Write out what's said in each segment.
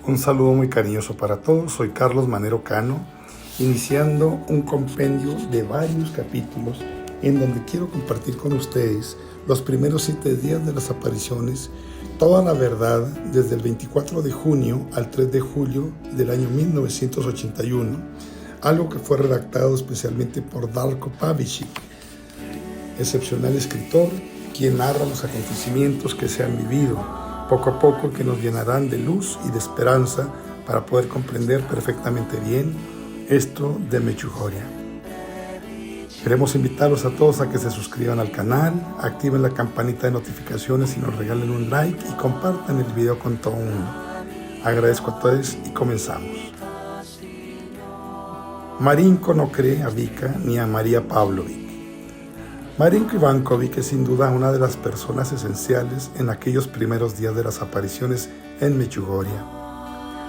Un saludo muy cariñoso para todos. Soy Carlos Manero Cano, iniciando un compendio de varios capítulos en donde quiero compartir con ustedes los primeros 7 días de las apariciones, toda la verdad desde el 24 de junio al 3 de julio del año 1981, algo que fue redactado especialmente por Darko Pavicic, excepcional escritor, quien narra los acontecimientos que se han vivido poco a poco, que nos llenarán de luz y de esperanza para poder comprender perfectamente bien esto de Mechugorje. Queremos invitarlos a todos a que se suscriban al canal, activen la campanita de notificaciones y nos regalen un like y compartan el video con todo el mundo. Agradezco a todos y comenzamos. Marinko no cree a Vika ni a María Pavlovic. Marinko Ivankovic es sin duda una de las personas esenciales en aquellos primeros días de las apariciones en Mechugorje.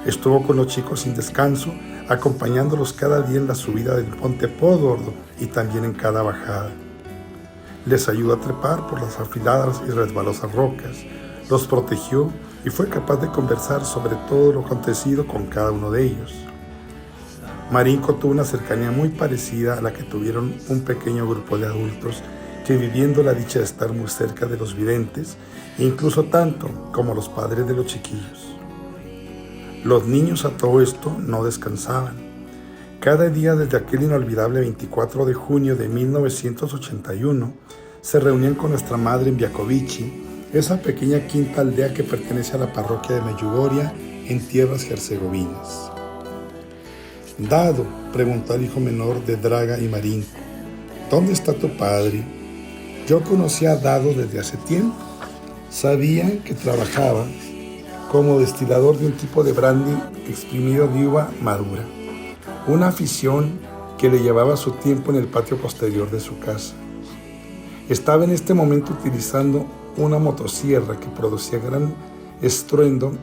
Estuvo con los chicos sin descanso, acompañándolos cada día en la subida del Monte Podgordo y también en cada bajada. Les ayudó a trepar por las afiladas y resbalosas rocas, los protegió y fue capaz de conversar sobre todo lo acontecido con cada uno de ellos. Marinko tuvo una cercanía muy parecida a la que tuvieron un pequeño grupo de adultos que, viviendo la dicha de estar muy cerca de los videntes, incluso tanto como los padres de los chiquillos. Los niños a todo esto no descansaban. Cada día desde aquel inolvidable 24 de junio de 1981 se reunían con nuestra madre en Viakovichi, esa pequeña quinta aldea que pertenece a la parroquia de Mechugorje en tierras herzegovinas. Dado, preguntó al hijo menor de Draga y Marinko, ¿dónde está tu padre? Yo conocía a Dado desde hace tiempo. Sabía que trabajaba como destilador de un tipo de brandy exprimido de uva madura, una afición que le llevaba su tiempo en el patio posterior de su casa. Estaba en este momento utilizando una motosierra que producía gran estruendo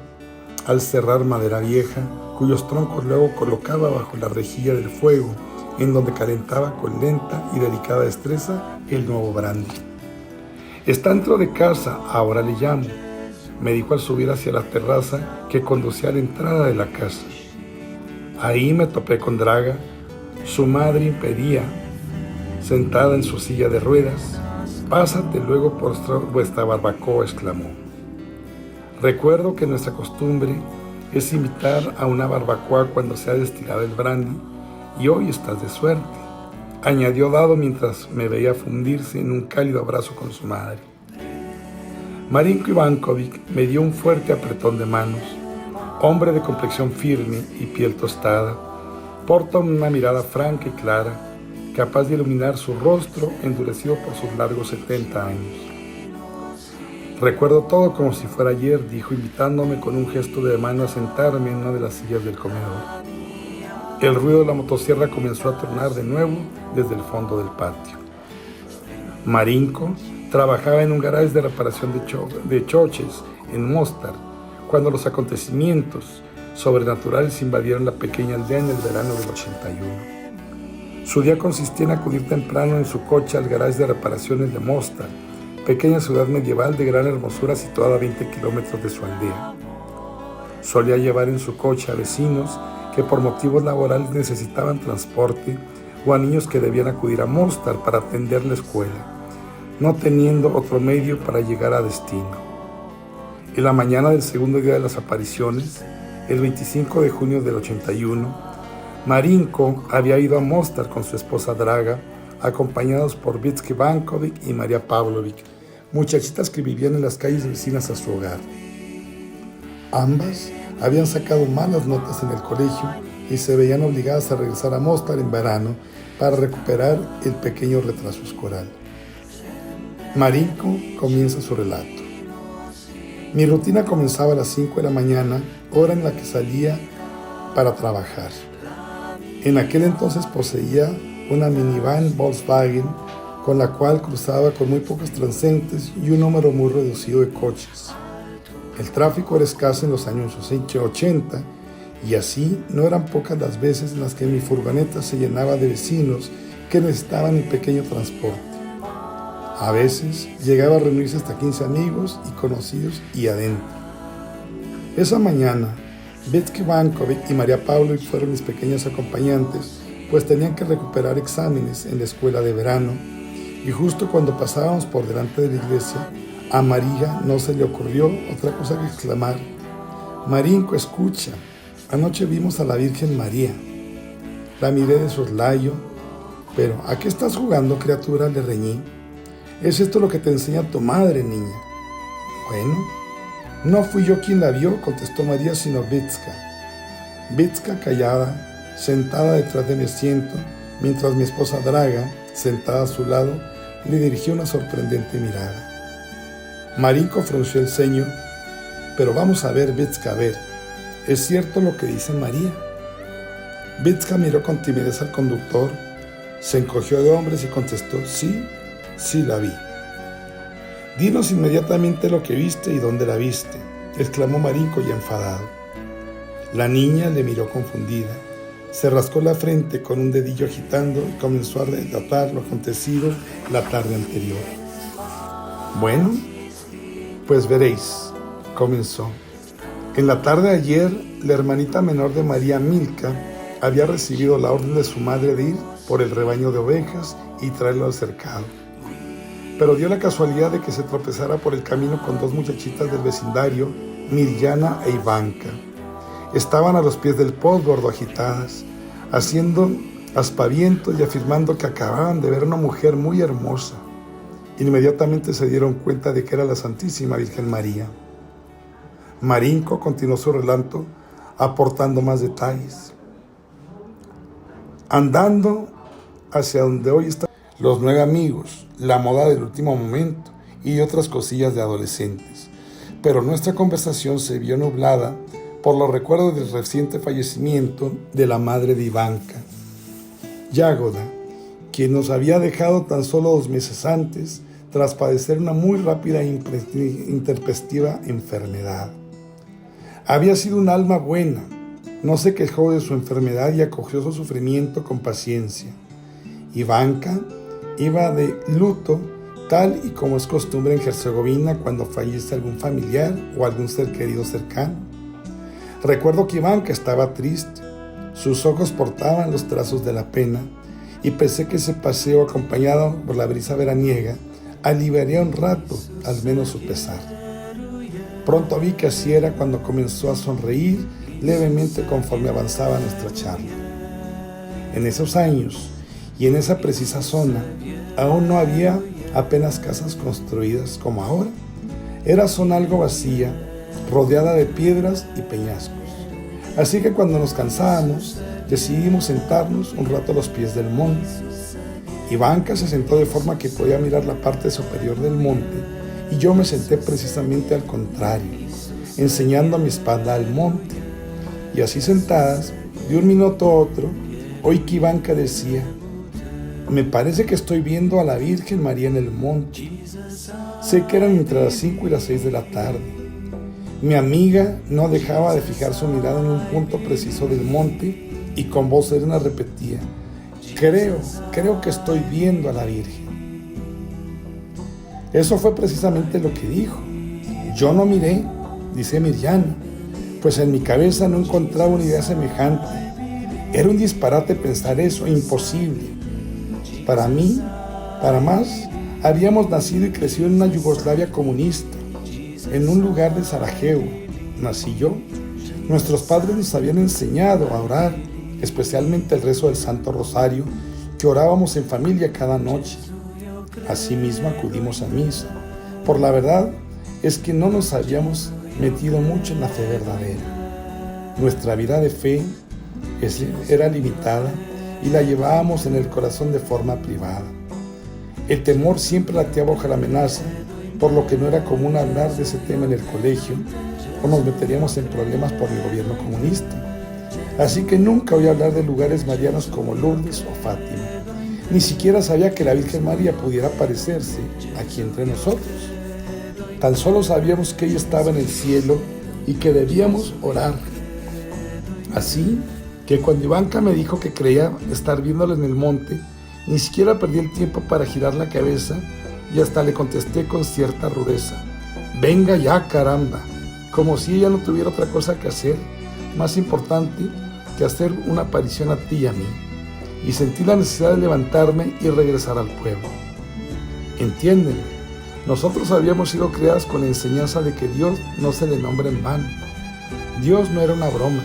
al serrar madera vieja, cuyos troncos luego colocaba bajo la rejilla del fuego, en donde calentaba con lenta y delicada destreza el nuevo brandy. Está dentro de casa, ahora le llamo, me dijo al subir hacia la terraza que conducía a la entrada de la casa. Ahí me topé con Draga. Su madre impedía, sentada en su silla de ruedas. Pásate luego por vuestra barbacoa, exclamó. Recuerdo que nuestra costumbre es invitar a una barbacoa cuando se ha destilado el brandy, y hoy estás de suerte, añadió Dado mientras me veía fundirse en un cálido abrazo con su madre. Marinko Ivankovic me dio un fuerte apretón de manos. Hombre de complexión firme y piel tostada, porta una mirada franca y clara, capaz de iluminar su rostro endurecido por sus largos 70 años. Recuerdo todo como si fuera ayer, dijo, invitándome con un gesto de mano a sentarme en una de las sillas del comedor. El ruido de la motosierra comenzó a tronar de nuevo desde el fondo del patio. Marinko trabajaba en un garaje de reparación de choches en Mostar, cuando los acontecimientos sobrenaturales invadieron la pequeña aldea en el verano del 81. Su día consistía en acudir temprano en su coche al garaje de reparaciones de Mostar, pequeña ciudad medieval de gran hermosura situada a 20 kilómetros de su aldea. Solía llevar en su coche a vecinos que por motivos laborales necesitaban transporte o a niños que debían acudir a Mostar para atender la escuela, no teniendo otro medio para llegar a destino. En la mañana del segundo día de las apariciones, el 25 de junio del 81, Marinko había ido a Mostar con su esposa Draga, acompañados por Vika Ivankovic y María Pavlovic, muchachitas que vivían en las calles vecinas a su hogar. Ambas habían sacado malas notas en el colegio y se veían obligadas a regresar a Mostar en verano para recuperar el pequeño retraso escolar. Marinko comienza su relato. Mi rutina comenzaba a las 5 de la mañana, hora en la que salía para trabajar. En aquel entonces poseía una minivan Volkswagen con la cual cruzaba con muy pocos transeúntes y un número muy reducido de coches. El tráfico era escaso en los años 80 y así no eran pocas las veces en las que mi furgoneta se llenaba de vecinos que necesitaban un pequeño transporte. A veces llegaba a reunirse hasta 15 amigos y conocidos y adentro. Esa mañana, Betsky Ivankovic y María Pavlovich fueron mis pequeños acompañantes, pues tenían que recuperar exámenes en la escuela de verano, y justo cuando pasábamos por delante de la iglesia, a María no se le ocurrió otra cosa que exclamar: «Marinko, escucha, anoche vimos a la Virgen María». La miré de soslayo. «¿Pero a qué estás jugando, criatura?», le reñí. «¿Es esto lo que te enseña tu madre, niña?». «Bueno, no fui yo quien la vio», contestó María, sino Betska. Betska, callada, sentada detrás de mi asiento, mientras mi esposa Draga, sentada a su lado, le dirigió una sorprendente mirada. Marinko frunció el ceño. «Pero vamos a ver, Betska, a ver, ¿es cierto lo que dice María?». Betska miró con timidez al conductor, se encogió de hombros y contestó: «Sí, sí la vi». «Dinos inmediatamente lo que viste y dónde la viste», exclamó Marinko ya enfadado. La niña le miró confundida, se rascó la frente con un dedillo agitando y comenzó a relatar lo acontecido la tarde anterior. «Bueno, pues veréis», comenzó. «En la tarde de ayer, la hermanita menor de María, Milka, había recibido la orden de su madre de ir por el rebaño de ovejas y traerlo al cercado. Pero dio la casualidad de que se tropezara por el camino con dos muchachitas del vecindario, Mirjana e Ivanka. Estaban a los pies del posbordo agitadas, haciendo aspavientos y afirmando que acababan de ver una mujer muy hermosa. Inmediatamente se dieron cuenta de que era la Santísima Virgen María». Marinko continuó su relato aportando más detalles. «Andando hacia donde hoy están los 9 amigos, la moda del último momento y otras cosillas de adolescentes, pero nuestra conversación se vio nublada por los recuerdos del reciente fallecimiento de la madre de Ivanka, Yagoda, quien nos había dejado tan solo 2 meses antes tras padecer una muy rápida e intempestiva enfermedad. Había sido un alma buena, no se quejó de su enfermedad y acogió su sufrimiento con paciencia. Ivanka iba de luto, tal y como es costumbre en Herzegovina cuando fallece algún familiar o algún ser querido cercano. Recuerdo que Ivanka estaba triste, sus ojos portaban los trazos de la pena, y pensé que ese paseo acompañado por la brisa veraniega aliviaría un rato, al menos su pesar. Pronto vi que así era cuando comenzó a sonreír levemente conforme avanzaba nuestra charla. En esos años y en esa precisa zona aún no había apenas casas construidas como ahora. Era zona algo vacía, rodeada de piedras y peñascos. Así que cuando nos cansábamos, decidimos sentarnos un rato a los pies del monte. Ivanka se sentó de forma que podía mirar la parte superior del monte y yo me senté precisamente al contrario, enseñando mi espalda al monte. Y así sentadas, de un minuto a otro, oí que Ivanka decía: «Me parece que estoy viendo a la Virgen María en el monte». Sé que eran entre las 5 y las 6 de la tarde. Mi amiga no dejaba de fijar su mirada en un punto preciso del monte y con voz serena repetía: Creo que estoy viendo a la Virgen». Eso fue precisamente lo que dijo. «Yo no miré», dice Mirjana, «pues en mi cabeza no encontraba una idea semejante. Era un disparate pensar eso, imposible. Para mí, para más, habíamos nacido y crecido en una Yugoslavia comunista, en un lugar de Sarajevo. Nací yo. Nuestros padres nos habían enseñado a orar, especialmente el rezo del Santo Rosario, que orábamos en familia cada noche. Asimismo acudimos a misa. Por la verdad es que no nos habíamos metido mucho en la fe verdadera. Nuestra vida de fe era limitada y la llevábamos en el corazón de forma privada. El temor siempre lateaba bajo la amenaza, por lo que no era común hablar de ese tema en el colegio o nos meteríamos en problemas por el gobierno comunista. Así que nunca oí hablar de lugares marianos como Lourdes o Fátima. Ni siquiera sabía que la Virgen María pudiera aparecerse aquí entre nosotros. Tan solo sabíamos que ella estaba en el cielo y que debíamos orar. Así que cuando Ivanka me dijo que creía estar viéndola en el monte, ni siquiera perdí el tiempo para girar la cabeza y hasta le contesté con cierta rudeza: «Venga ya, caramba», como si ella no tuviera otra cosa que hacer, más importante que hacer una aparición a ti y a mí, y sentí la necesidad de levantarme y regresar al pueblo. Entiéndeme, nosotros habíamos sido criadas con la enseñanza de que Dios no se le nombra en vano. Dios no era una broma,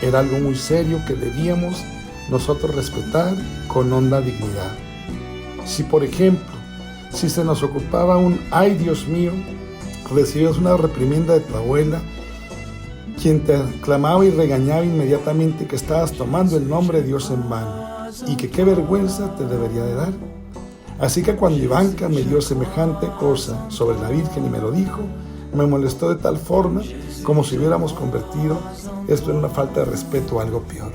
era algo muy serio que debíamos nosotros respetar con honda dignidad. Si, por ejemplo, si se nos ocupaba un ¡ay, Dios mío!, recibías una reprimenda de tu abuela, quien te clamaba y regañaba inmediatamente que estabas tomando el nombre de Dios en vano y que qué vergüenza te debería de dar. Así que cuando Ivanka me dio semejante cosa sobre la Virgen y me lo dijo, me molestó de tal forma como si hubiéramos convertido esto en una falta de respeto o algo peor.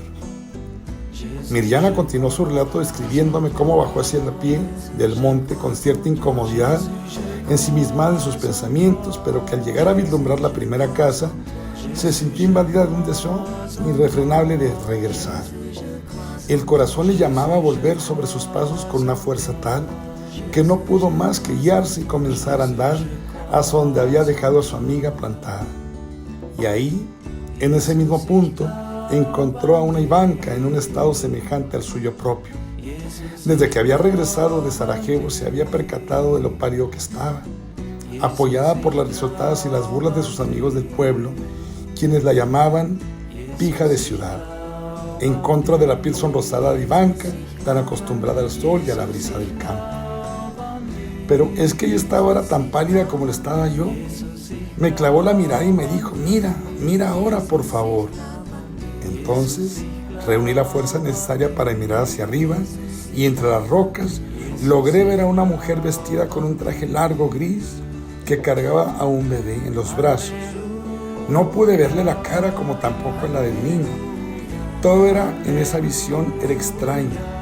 Mirjana continuó su relato describiéndome cómo bajó hacia el pie del monte con cierta incomodidad, ensimismada en sus pensamientos, pero que al llegar a vislumbrar la primera casa, se sintió invadida de un deseo irrefrenable de regresar. El corazón le llamaba a volver sobre sus pasos con una fuerza tal que no pudo más que guiarse y comenzar a andar hacia donde había dejado a su amiga plantada. Y ahí, en ese mismo punto, encontró a una Ivanka en un estado semejante al suyo propio. Desde que había regresado de Sarajevo se había percatado de lo pálido que estaba, apoyada por las risotadas y las burlas de sus amigos del pueblo, quienes la llamaban pija de ciudad, en contra de la piel sonrosada de Ivanka, tan acostumbrada al sol y a la brisa del campo. Pero es que ella estaba ahora tan pálida como lo estaba yo. Me clavó la mirada y me dijo: mira ahora, por favor. Entonces reuní la fuerza necesaria para mirar hacia arriba y entre las rocas logré ver a una mujer vestida con un traje largo gris que cargaba a un bebé en los brazos. No pude verle la cara como tampoco en la del niño. Todo en esa visión era extraño.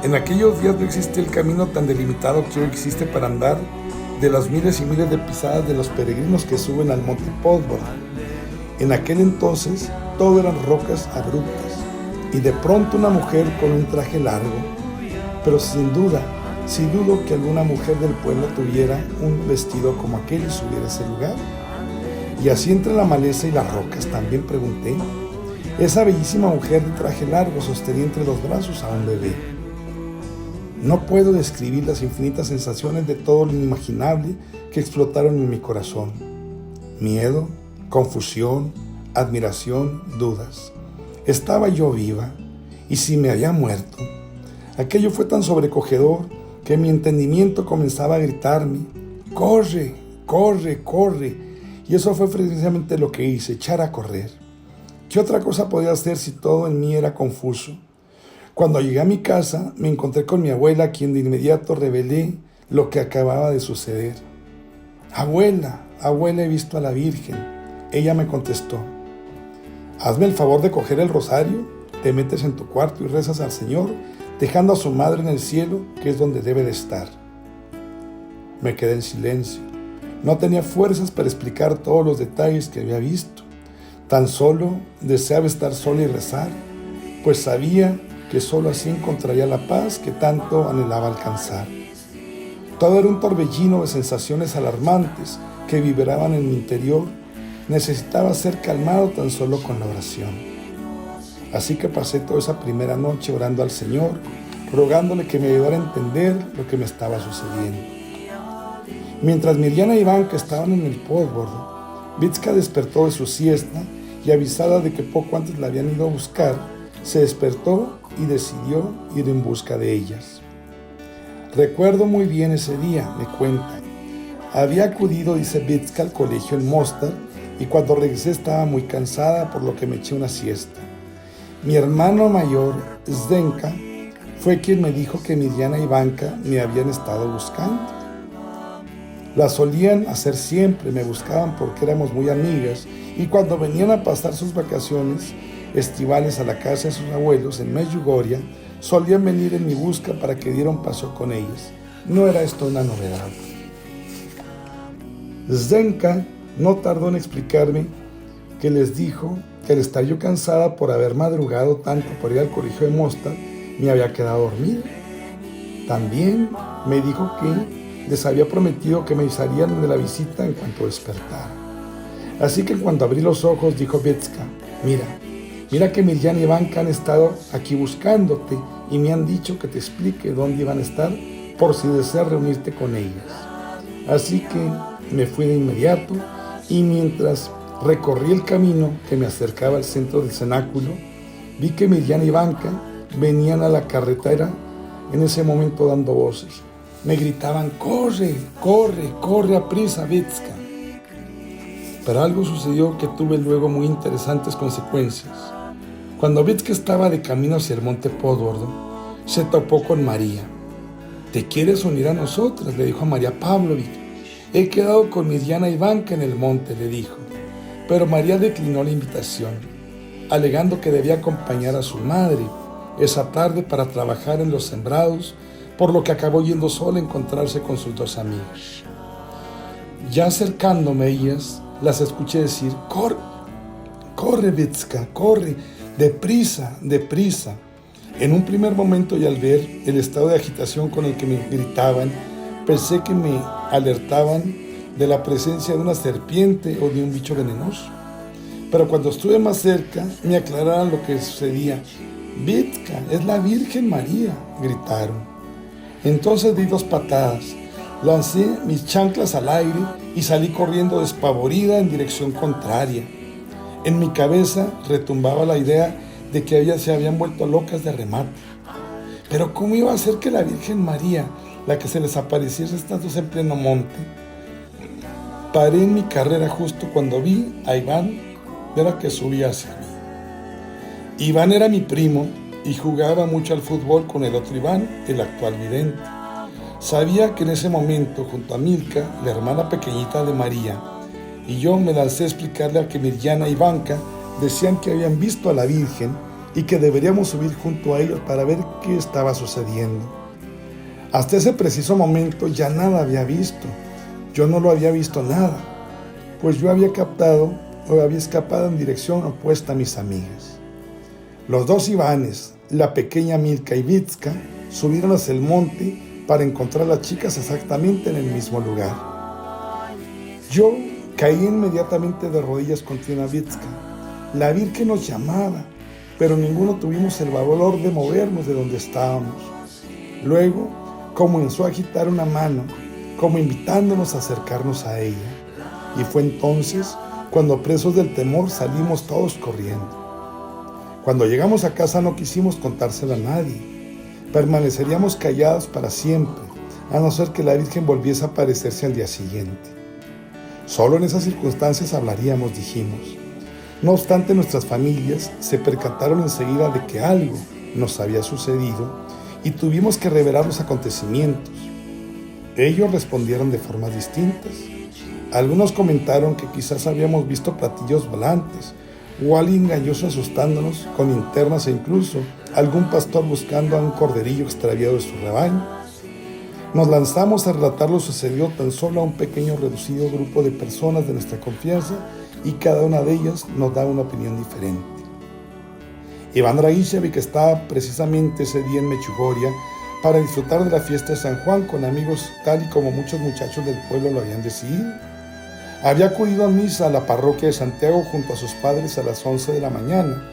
En aquellos días no existía el camino tan delimitado que hoy existe para andar de las miles y miles de pisadas de los peregrinos que suben al monte Podgora. En aquel entonces todo eran rocas abruptas y de pronto una mujer con un traje largo, pero sin dudo que alguna mujer del pueblo tuviera un vestido como aquel y subiera a ese lugar. Y así entre la maleza y las rocas también pregunté. Esa bellísima mujer de traje largo sostenía entre los brazos a un bebé. No puedo describir las infinitas sensaciones de todo lo inimaginable que explotaron en mi corazón. Miedo, confusión, admiración, dudas. ¿Estaba yo viva? ¿Y si me había muerto? Aquello fue tan sobrecogedor que mi entendimiento comenzaba a gritarme: ¡corre, corre, corre! Y eso fue precisamente lo que hice, echar a correr. ¿Qué otra cosa podía hacer si todo en mí era confuso? Cuando llegué a mi casa, me encontré con mi abuela, a quien de inmediato revelé lo que acababa de suceder. Abuela, he visto a la Virgen. Ella me contestó: hazme el favor de coger el rosario, te metes en tu cuarto y rezas al Señor, dejando a su madre en el cielo, que es donde debe de estar. Me quedé en silencio. No tenía fuerzas para explicar todos los detalles que había visto. Tan solo deseaba estar sola y rezar, pues sabía que solo así encontraría la paz que tanto anhelaba alcanzar. Todo era un torbellino de sensaciones alarmantes que vibraban en mi interior. Necesitaba ser calmado tan solo con la oración. Así que pasé toda esa primera noche orando al Señor, rogándole que me ayudara a entender lo que me estaba sucediendo. Mientras Mirjana y Ivanka estaban en el Podgora, Vitska despertó de su siesta y, avisada de que poco antes la habían ido a buscar, se despertó y decidió ir en busca de ellas. Recuerdo muy bien ese día, me cuenta. Había acudido, dice Vitska, al colegio en Mostar y cuando regresé estaba muy cansada, por lo que me eché una siesta. Mi hermano mayor, Zdenka, fue quien me dijo que Mirjana y Ivanka me habían estado buscando. La solían hacer siempre, me buscaban porque éramos muy amigas y cuando venían a pasar sus vacaciones estivales a la casa de sus abuelos en Medjugorje, solían venir en mi busca para que diera un paseo con ellas. No era esto una novedad. Zdenka no tardó en explicarme que les dijo que al estar yo cansada por haber madrugado tanto por ir al colegio de Mostar, me había quedado dormida. También me dijo que les había prometido que me avisarían de la visita en cuanto despertara. Así que cuando abrí los ojos, dijo Vitska: mira, Mira que Mirjana y Ivanka han estado aquí buscándote y me han dicho que te explique dónde iban a estar por si deseas reunirte con ellas. Así que me fui de inmediato y mientras recorrí el camino que me acercaba al centro del cenáculo, vi que Mirjana y Ivanka venían a la carretera en ese momento dando voces. Me gritaban: corre, corre, corre a prisa, Vitska. Pero algo sucedió que tuve luego muy interesantes consecuencias. Cuando Vitska estaba de camino hacia el monte Podgordo, se topó con María. ¿Te quieres unir a nosotras?, le dijo a María Pavlovich. He quedado con Mirjana y Ivanka en el monte, le dijo. Pero María declinó la invitación, alegando que debía acompañar a su madre esa tarde para trabajar en los sembrados, por lo que acabó yendo sola a encontrarse con sus dos amigas. Ya acercándome a ellas, las escuché decir: corre, corre, Vitska, corre, deprisa, deprisa. En un primer momento y al ver el estado de agitación con el que me gritaban, pensé que me alertaban de la presencia de una serpiente o de un bicho venenoso. Pero cuando estuve más cerca, me aclararon lo que sucedía. Vitska, es la Virgen María, gritaron. Entonces di 2 patadas, lancé mis chanclas al aire y salí corriendo despavorida en dirección contraria. En mi cabeza retumbaba la idea de que ellas se habían vuelto locas de remate. Pero ¿cómo iba a ser que la Virgen María, la que se les apareciese estando en pleno monte? Paré en mi carrera justo cuando vi a Iván, era que subía hacia mí. Iván era mi primo y jugaba mucho al fútbol con el otro Iván, el actual vidente. Sabía que en ese momento, junto a Milka, la hermana pequeñita de María, y yo me lancé a explicarle a que Mirjana y Ivanka decían que habían visto a la Virgen y que deberíamos subir junto a ellos para ver qué estaba sucediendo. Hasta ese preciso momento ya nada había visto. Yo no lo había visto nada, pues yo había escapado en dirección opuesta a mis amigas. Los 2 Ivanes, la pequeña Milka y Vitska, subieron hacia el monte para encontrar a las chicas exactamente en el mismo lugar. Yo caí inmediatamente de rodillas contra Vitska. La Virgen nos llamaba, pero ninguno tuvimos el valor de movernos de donde estábamos. Luego comenzó a agitar una mano, como invitándonos a acercarnos a ella. Y fue entonces cuando, presos del temor, salimos todos corriendo. Cuando llegamos a casa no quisimos contárselo a nadie. Permaneceríamos callados para siempre, a no ser que la Virgen volviese a aparecerse al día siguiente. Solo en esas circunstancias hablaríamos, dijimos. No obstante, nuestras familias se percataron enseguida de que algo nos había sucedido y tuvimos que revelar los acontecimientos. Ellos respondieron de formas distintas. Algunos comentaron que quizás habíamos visto platillos volantes o alguien engañoso asustándonos con linternas e incluso algún pastor buscando a un corderillo extraviado de su rebaño. Nos lanzamos a relatar lo sucedido tan solo a un pequeño reducido grupo de personas de nuestra confianza y cada una de ellas nos da una opinión diferente. Iván Dragicevic estaba precisamente ese día en Mechugoria para disfrutar de la fiesta de San Juan con amigos, tal y como muchos muchachos del pueblo lo habían decidido. Había acudido a misa a la parroquia de Santiago junto a sus padres a las 11 de la mañana,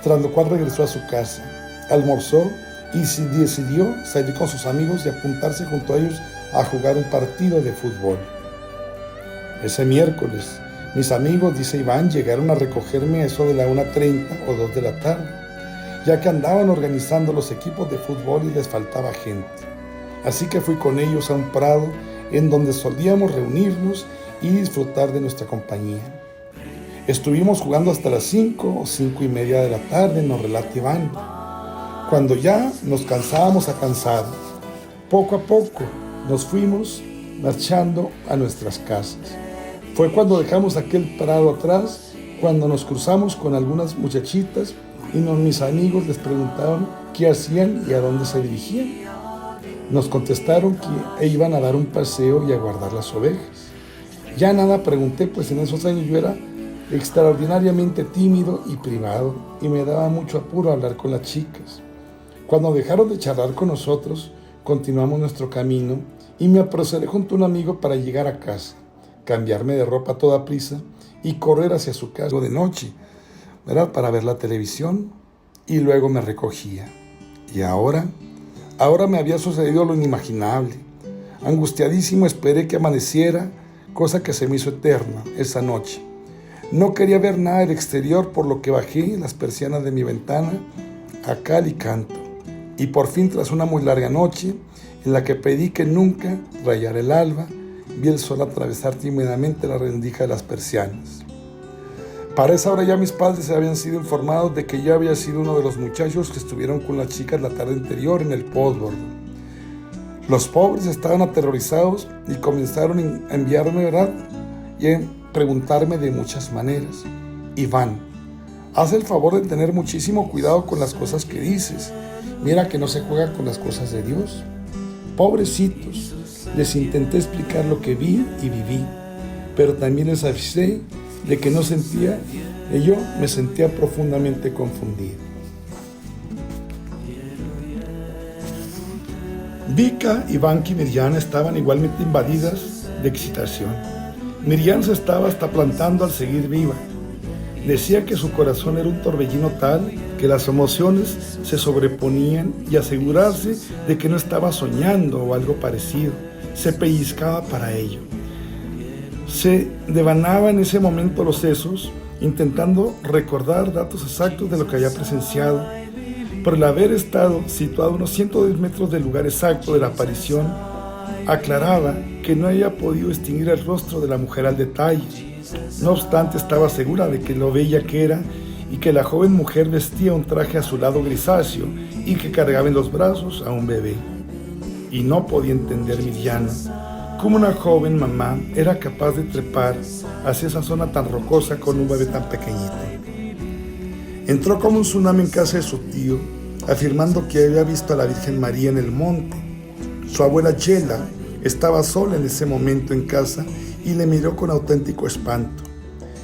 tras lo cual regresó a su casa, almorzó y decidió salir con sus amigos y apuntarse junto a ellos a jugar un partido de fútbol. Ese miércoles, mis amigos, dice Iván, llegaron a recogerme a eso de la 1:30 o 2 de la tarde, ya que andaban organizando los equipos de fútbol y les faltaba gente. Así que fui con ellos a un prado en donde solíamos reunirnos y disfrutar de nuestra compañía. Estuvimos jugando hasta las 5 o 5:30 de la tarde, nos relata Iván. Cuando ya nos cansábamos poco a poco nos fuimos marchando a nuestras casas. Fue cuando dejamos aquel prado atrás, cuando nos cruzamos con algunas muchachitas y mis amigos les preguntaban qué hacían y a dónde se dirigían. Nos contestaron que iban a dar un paseo y a guardar las ovejas. Ya nada pregunté, pues en esos años yo era extraordinariamente tímido y privado y me daba mucho apuro hablar con las chicas. Cuando dejaron de charlar con nosotros, continuamos nuestro camino y me apresuré junto a un amigo para llegar a casa, cambiarme de ropa a toda prisa y correr hacia su casa de noche, ¿verdad?, para ver la televisión y luego me recogía. Y ahora me había sucedido lo inimaginable. Angustiadísimo esperé que amaneciera, cosa que se me hizo eterna esa noche. No quería ver nada del exterior, por lo que bajé las persianas de mi ventana a cal y canto. Y por fin, tras una muy larga noche, en la que pedí que nunca rayara el alba, vi el sol atravesar tímidamente la rendija de las persianas. Para esa hora ya mis padres se habían sido informados de que yo había sido uno de los muchachos que estuvieron con las chicas la tarde anterior en el postbordo. Los pobres estaban aterrorizados y comenzaron a enviarme, ¿verdad?, y a preguntarme de muchas maneras. Iván, haz el favor de tener muchísimo cuidado con las cosas que dices. Mira que no se juega con las cosas de Dios. Pobrecitos, les intenté explicar lo que vi y viví, pero también les avisé de que yo me sentía profundamente confundido. Vika, Ivanka y Mirjana estaban igualmente invadidas de excitación. Mirjana se estaba hasta plantando al seguir viva. Decía que su corazón era un torbellino tal que las emociones se sobreponían, y asegurarse de que no estaba soñando o algo parecido, se pellizcaba para ello. Se devanaba en ese momento los sesos, intentando recordar datos exactos de lo que había presenciado. Por el haber estado situado a unos 110 metros del lugar exacto de la aparición, aclaraba que no había podido distinguir el rostro de la mujer al detalle. No obstante, estaba segura de que lo bella que era y que la joven mujer vestía un traje azulado grisáceo y que cargaba en los brazos a un bebé. Y no podía entender Mirjana cómo una joven mamá era capaz de trepar hacia esa zona tan rocosa con un bebé tan pequeñito. Entró como un tsunami en casa de su tío, afirmando que había visto a la Virgen María en el monte. Su abuela Yela estaba sola en ese momento en casa y le miró con auténtico espanto.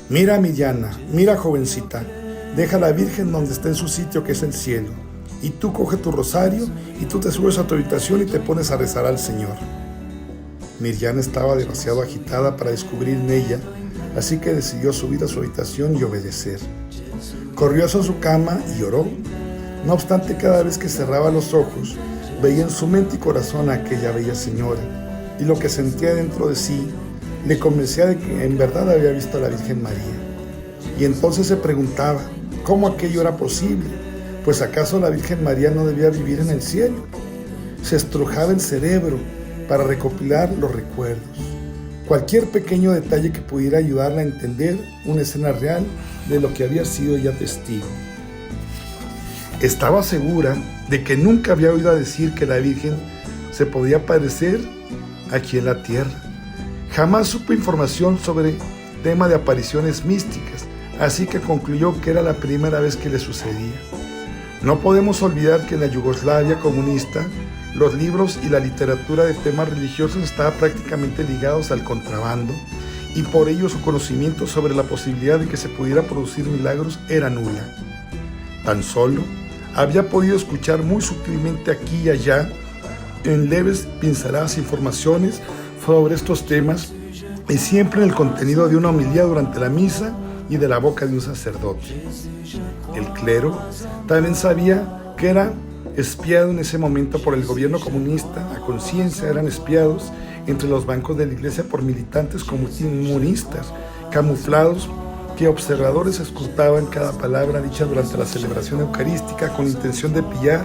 Mira, Mirjana, mira, jovencita, deja a la Virgen donde está en su sitio, que es el cielo, y tú coge tu rosario y tú te subes a tu habitación y te pones a rezar al Señor. Mirjana estaba demasiado agitada para descubrir en ella, así que decidió subir a su habitación y obedecer. Corrió hacia su cama y oró. No obstante, cada vez que cerraba los ojos, veía en su mente y corazón a aquella bella señora, y lo que sentía dentro de sí le convencía de que en verdad había visto a la Virgen María. Y entonces se preguntaba cómo aquello era posible, pues ¿acaso la Virgen María no debía vivir en el cielo? Se estrujaba el cerebro para recopilar los recuerdos, cualquier pequeño detalle que pudiera ayudarla a entender una escena real de lo que había sido ella testigo. Estaba segura de que nunca había oído decir que la Virgen se podía aparecer aquí en la tierra. Jamás supo información sobre el tema de apariciones místicas, así que concluyó que era la primera vez que le sucedía. No podemos olvidar que en la Yugoslavia comunista los libros y la literatura de temas religiosos estaban prácticamente ligados al contrabando, y por ello su conocimiento sobre la posibilidad de que se pudiera producir milagros era nula. Tan solo había podido escuchar muy sutilmente aquí y allá, en leves pinceladas, informaciones sobre estos temas, y siempre en el contenido de una homilía durante la misa y de la boca de un sacerdote. El clero también sabía que era espiado en ese momento por el gobierno comunista. A conciencia eran espiados entre los bancos de la iglesia por militantes comunistas camuflados, que observadores escrutaban cada palabra dicha durante la celebración eucarística con intención de pillar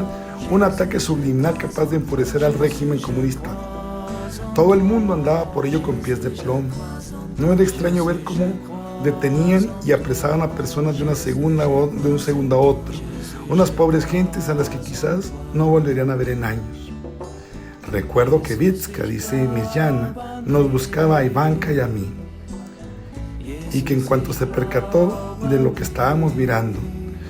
un ataque subliminal capaz de enfurecer al régimen comunista. Todo el mundo andaba por ello con pies de plomo. No era extraño ver cómo detenían y apresaban a personas de un segundo a otro, unas pobres gentes a las que quizás no volverían a ver en años. Recuerdo que Vitska, dice Mirjana, nos buscaba a Ivanka y a mí, y que en cuanto se percató de lo que estábamos mirando,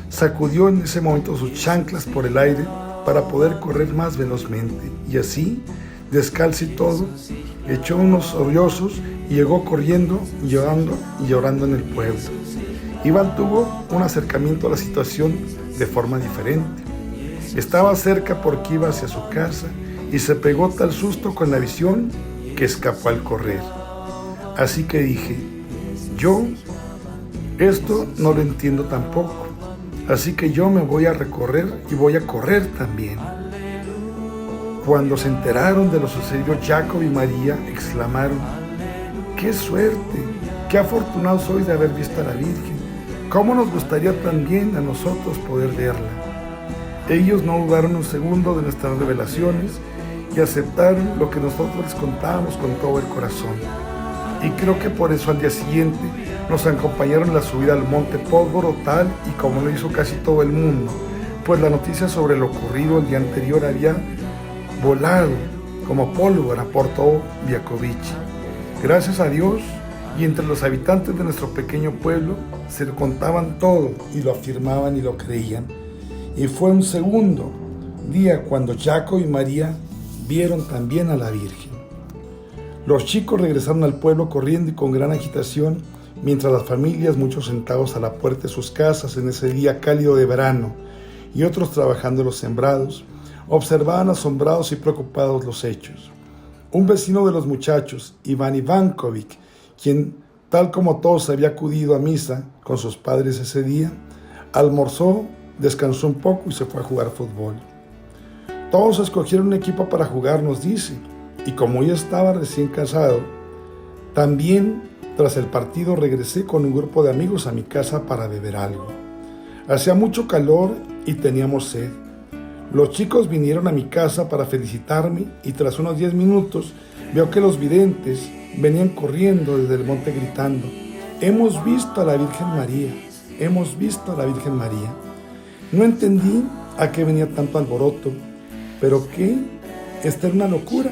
sacudió en ese momento sus chanclas por el aire para poder correr más velozmente, y así, descalzo y todo, echó unos sollozos y llegó corriendo, llorando en el pueblo. Iván tuvo un acercamiento a la situación de forma diferente. Estaba cerca porque iba hacia su casa y se pegó tal susto con la visión que escapó al correr. Así que dije, yo Esto no lo entiendo tampoco, así que yo me voy a recorrer y voy a correr también. Cuando se enteraron de lo sucedido, Jacob y María exclamaron: ¡qué suerte! ¡Qué afortunados sois de haber visto a la Virgen! ¿Cómo nos gustaría también a nosotros poder verla? Ellos no dudaron un segundo de nuestras revelaciones y aceptaron lo que nosotros les contábamos con todo el corazón. Y creo que por eso al día siguiente nos acompañaron en la subida al Monte Pósvoro, tal y como lo hizo casi todo el mundo, pues la noticia sobre lo ocurrido el día anterior había volado como pólvora por todo Viakovichi. Gracias a Dios, y entre los habitantes de nuestro pequeño pueblo se lo contaban todo y lo afirmaban y lo creían. Y fue un segundo día cuando Jacob y María vieron también a la Virgen. Los chicos regresaron al pueblo corriendo y con gran agitación, mientras las familias, muchos sentados a la puerta de sus casas en ese día cálido de verano y otros trabajando en los sembrados, observaban asombrados y preocupados los hechos. Un vecino de los muchachos, Iván Ivankovic, quien, tal como todos, había acudido a misa con sus padres ese día, almorzó, descansó un poco y se fue a jugar fútbol. Todos escogieron un equipo para jugar, nos dice, y como yo estaba recién casado, también tras el partido regresé con un grupo de amigos a mi casa para beber algo. Hacía mucho calor y teníamos sed. Los chicos vinieron a mi casa para felicitarme y tras unos 10 minutos veo que los videntes venían corriendo desde el monte gritando: «Hemos visto a la Virgen María, hemos visto a la Virgen María». No entendí a qué venía tanto alboroto, pero ¿qué? Esta era una locura.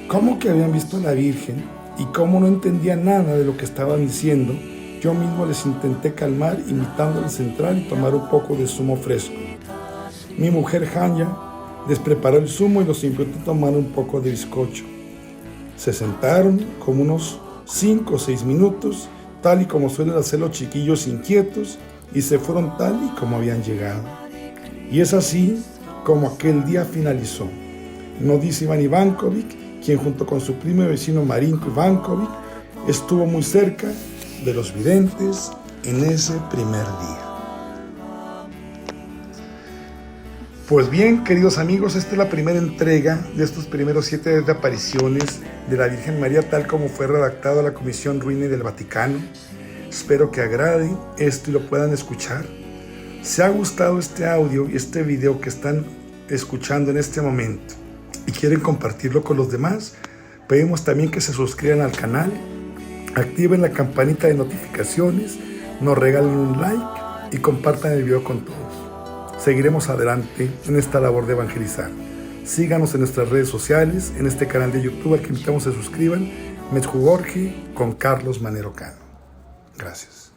¿Cómo que habían visto a la Virgen? Y como no entendía nada de lo que estaban diciendo, yo mismo les intenté calmar invitándoles a entrar y tomar un poco de zumo fresco. Mi mujer Hanya les preparó el zumo y los invitó a tomar un poco de bizcocho. Se sentaron como unos 5 o 6 minutos, tal y como suelen hacer los chiquillos inquietos, y se fueron tal y como habían llegado. Y es así como aquel día finalizó. Nos dice Iván Ivankovic, quien junto con su primo y vecino Marinko Ivankovic estuvo muy cerca de los videntes en ese primer día. Pues bien, queridos amigos, esta es la primera entrega de estos primeros 7 días de apariciones de la Virgen María, tal como fue redactado a la Comisión Ruini del Vaticano. Espero que agrade esto y lo puedan escuchar. Si ha gustado este audio y este video que están escuchando en este momento y quieren compartirlo con los demás, pedimos también que se suscriban al canal, activen la campanita de notificaciones, nos regalen un like y compartan el video con todos. Seguiremos adelante en esta labor de evangelizar. Síganos en nuestras redes sociales, en este canal de YouTube al que invitamos a se suscriban, Medjugorje con Carlos Manero Cano. Gracias.